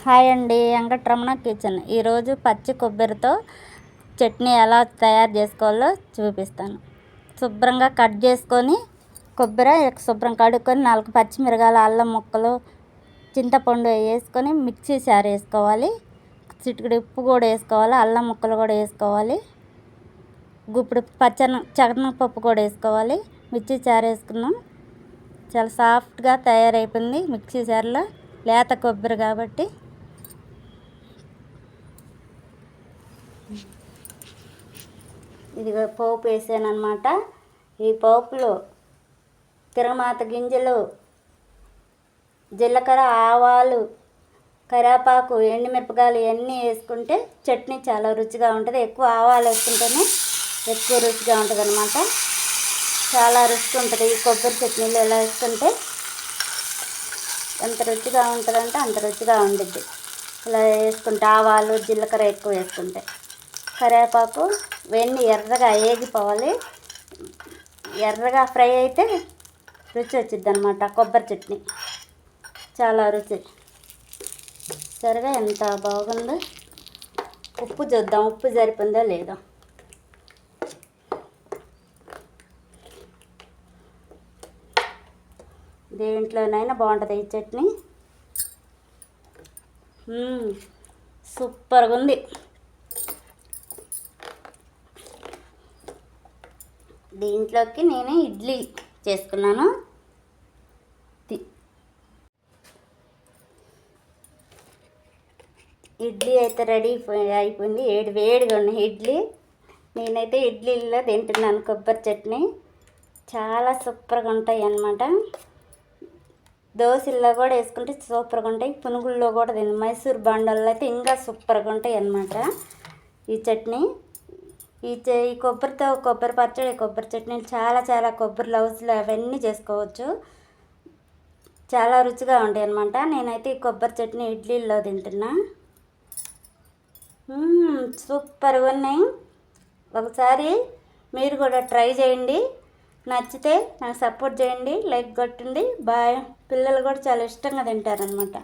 Hi అండి, Venkataramana kitchen. ఈరోజు పచ్చి కొబ్బరితో చట్నీ ఎలా తయారు చేసుకోవాలో చూపిస్తాను. శుభ్రంగా కట్ చేసుకొని కొబ్బరి శుభ్రం కడుక్కొని 4 పచ్చిమిరకాయలు, అల్లం ముక్కలు, చింతపండు వేసుకొని మిక్సీ జార్ వేసుకోవాలి. చిటికెడు ఉప్పు కూడా వేసుకోవాలి. అల్లం ముక్కలు కూడా వేసుకోవాలి. గుప్పుడు శనగపప్పు కూడా వేసుకోవాలి. మిక్సీ జార్ వేసుకున్నాం. చాలా సాఫ్ట్గా తయారైపోయింది. మిక్సీ జార్లో లేత కొబ్బరి కాబట్టి ఇదిగో పోపు వేసాను అన్నమాట. ఈ పోపులో తిరగమాత గింజలు, జీలకర్ర, ఆవాలు, కరివేపాకు, ఎండుమిరపకాయలు ఇవన్నీ వేసుకుంటే చట్నీ చాలా రుచిగా ఉంటుంది. ఎక్కువ ఆవాలు వేసుకుంటేనే ఎక్కువ రుచిగా ఉంటుంది అన్నమాట. చాలా రుచిగా ఉంటుంది. ఈ కొబ్బరి చట్నీలు ఎలా వేసుకుంటే ఎంత రుచిగా ఉంటుందంటే అంత రుచిగా ఉండిద్ది. ఇలా వేసుకుంటే ఆవాలు, జీలకర్ర ఎక్కువ వేసుకుంటే, కరివేపాకు ఇవన్నీ ఎర్రగా వేగిపోవాలి. ఎర్రగా ఫ్రై అయితే రుచి వచ్చిద్ది అనమాట. కొబ్బరి చట్నీ చాలా రుచి. సరిగా ఎంత బాగుందో. ఉప్పు చూద్దాం, ఉప్పు సరిపోయిందో లేదో. దేంట్లోనైనా బాగుంటుంది ఈ చట్నీ. సూపర్గా ఉంది. దీంట్లోకి నేను ఇడ్లీ చేసుకున్నాను. ఇడ్లీ అయితే రెడీ అయిపోయింది. వేడిగా ఉన్నాయి ఇడ్లీ. నేనైతే ఇడ్లీలో తింటున్నాను కొబ్బరి చట్నీ. చాలా సూపర్గా ఉంటాయి అన్నమాట. దోశల్లో కూడా వేసుకుంటే సూపర్గా ఉంటాయి. పునుగుల్లో కూడా మైసూర్ బండల్లో అయితే ఇంకా సూపర్గా ఉంటాయి అన్నమాట ఈ చట్నీ. ఈ కొబ్బరితో కొబ్బరి పచ్చడి, కొబ్బరి చట్నీలు చాలా కొబ్బరి లౌజ్లు అవన్నీ చేసుకోవచ్చు. చాలా రుచిగా ఉంటాయి అన్నమాట. నేనైతే ఈ కొబ్బరి చట్నీ ఇడ్లీల్లో తింటున్నా. సూపర్గా ఉన్నాయి. ఒకసారి మీరు కూడా ట్రై చేయండి. నచ్చితే నాకు సపోర్ట్ చేయండి, లైక్ కొట్టండి. బాయ్. పిల్లలు కూడా చాలా ఇష్టంగా తింటారనమాట.